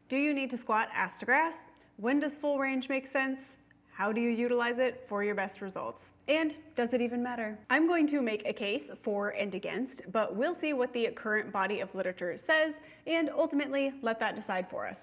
Do you need to squat ass to grass? When does full range make sense? How do you utilize it for your best results? And does it even matter? I'm going to make a case for and against, but we'll see what the current body of literature says and ultimately let that decide for us.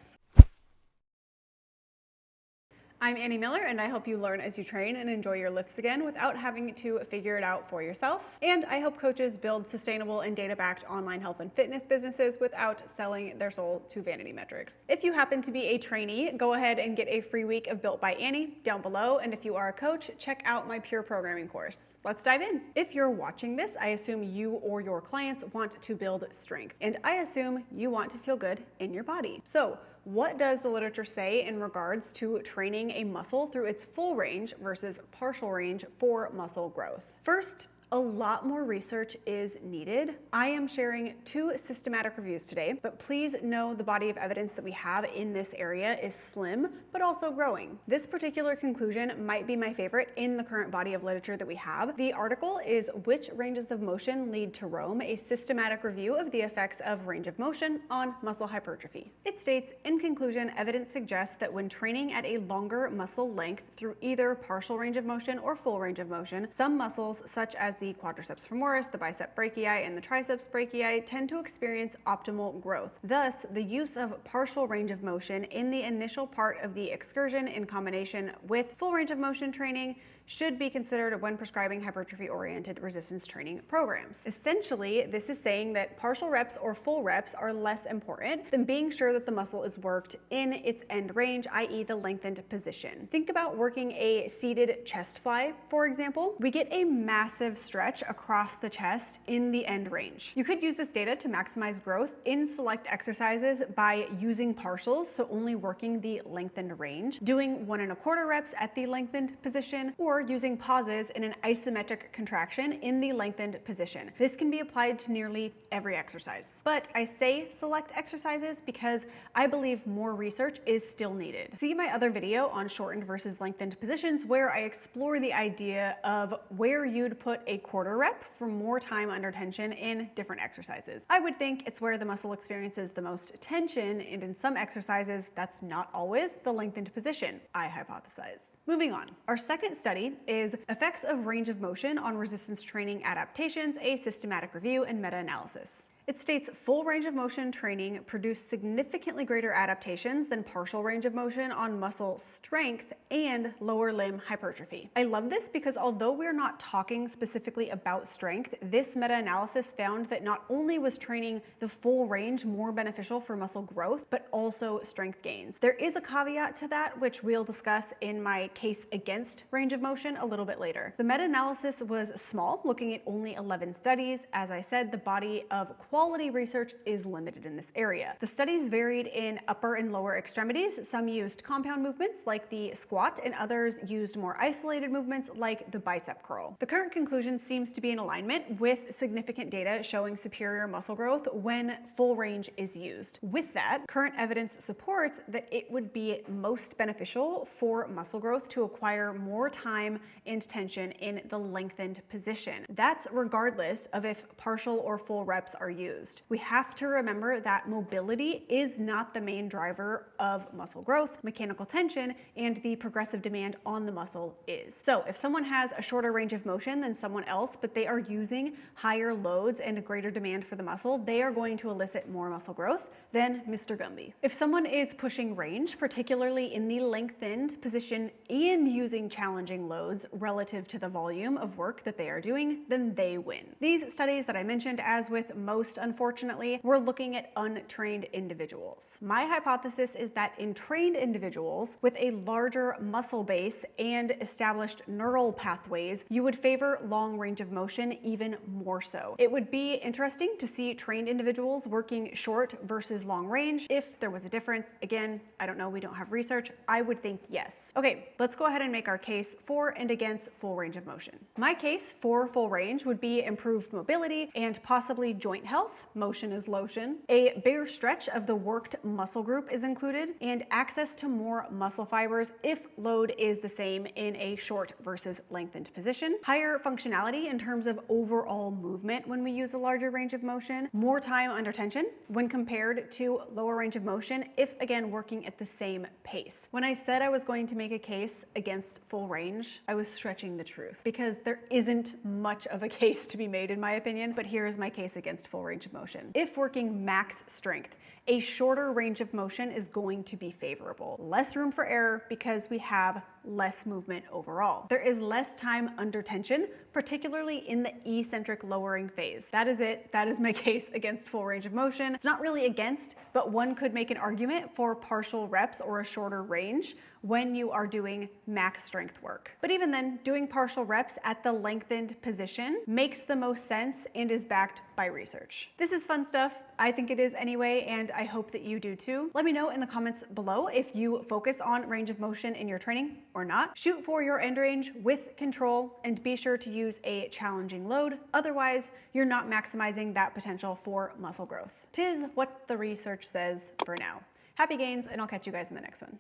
I'm Annie Miller, and I help you learn as you train and enjoy your lifts again without having to figure it out for yourself. And I help coaches build sustainable and data-backed online health and fitness businesses without selling their soul to vanity metrics. If you happen to be a trainee, go ahead and get a free week of Built by Annie down below. And if you are a coach, check out my Pure Programming course. Let's dive in. If you're watching this, I assume you or your clients want to build strength. And I assume you want to feel good in your body. So what does the literature say in regards to training a muscle through its full range versus partial range for muscle growth? First, a lot more research is needed. I am sharing 2 systematic reviews today, but please know the body of evidence that we have in this area is slim, but also growing. This particular conclusion might be my favorite in the current body of literature that we have. The article is Which Ranges of Motion Lead to Rome, a systematic review of the effects of range of motion on muscle hypertrophy. It states, in conclusion, evidence suggests that when training at a longer muscle length through either partial range of motion or full range of motion, some muscles such as the quadriceps femoris, the bicep brachii, and the triceps brachii tend to experience optimal growth. Thus, the use of partial range of motion in the initial part of the excursion in combination with full range of motion training should be considered when prescribing hypertrophy-oriented resistance training programs. Essentially, this is saying that partial reps or full reps are less important than being sure that the muscle is worked in its end range, i.e. the lengthened position. Think about working a seated chest fly, for example. We get a massive stretch across the chest in the end range. You could use this data to maximize growth in select exercises by using partials, so only working the lengthened range, doing 1 1/4 reps at the lengthened position, or using pauses in an isometric contraction in the lengthened position. This can be applied to nearly every exercise. But I say select exercises because I believe more research is still needed. See my other video on shortened versus lengthened positions where I explore the idea of where you'd put a 1/4 rep for more time under tension in different exercises. I would think it's where the muscle experiences the most tension, and in some exercises, that's not always the lengthened position, I hypothesize. Moving on. Our second study is Effects of Range of Motion on Resistance Training Adaptations, a systematic review and meta-analysis. It states full range of motion training produced significantly greater adaptations than partial range of motion on muscle strength and lower limb hypertrophy. I love this because although we're not talking specifically about strength, this meta-analysis found that not only was training the full range more beneficial for muscle growth, but also strength gains. There is a caveat to that, which we'll discuss in my case against range of motion a little bit later. The meta-analysis was small, looking at only 11 studies. As I said, the body of quality research is limited in this area. The studies varied in upper and lower extremities. Some used compound movements like the squat, and others used more isolated movements like the bicep curl. The current conclusion seems to be in alignment with significant data showing superior muscle growth when full range is used. With that, current evidence supports that it would be most beneficial for muscle growth to acquire more time and tension in the lengthened position. That's regardless of if partial or full reps are used. We have to remember that mobility is not the main driver of muscle growth. Mechanical tension and the progressive demand on the muscle is. So if someone has a shorter range of motion than someone else, but they are using higher loads and a greater demand for the muscle, they are going to elicit more muscle growth than Mr. Gumby. If someone is pushing range, particularly in the lengthened position and using challenging loads relative to the volume of work that they are doing, then they win. These studies that I mentioned, as with most, unfortunately, we're looking at untrained individuals. My hypothesis is that in trained individuals with a larger muscle base and established neural pathways, you would favor long range of motion even more so. It would be interesting to see trained individuals working short versus long range. If there was a difference, again, I don't know, we don't have research, I would think yes. Okay, let's go ahead and make our case for and against full range of motion. My case for full range would be improved mobility and possibly joint health health, motion is lotion, a bigger stretch of the worked muscle group is included, and access to more muscle fibers if load is the same in a short versus lengthened position, higher functionality in terms of overall movement when we use a larger range of motion, more time under tension when compared to lower range of motion if again working at the same pace. When I said I was going to make a case against full range, I was stretching the truth because there isn't much of a case to be made in my opinion, but here is my case against full range of motion. If working max strength, a shorter range of motion is going to be favorable. Less room for error because we have less movement overall. There is less time under tension, particularly in the eccentric lowering phase. That is it. That is my case against full range of motion. It's not really against, but one could make an argument for partial reps or a shorter range when you are doing max strength work. But even then, doing partial reps at the lengthened position makes the most sense and is backed by research. This is fun stuff. I think it is anyway, and I hope that you do too. Let me know in the comments below if you focus on range of motion in your training or not. Shoot for your end range with control and be sure to use a challenging load. Otherwise, you're not maximizing that potential for muscle growth. 'Tis what the research says for now. Happy gains, and I'll catch you guys in the next one.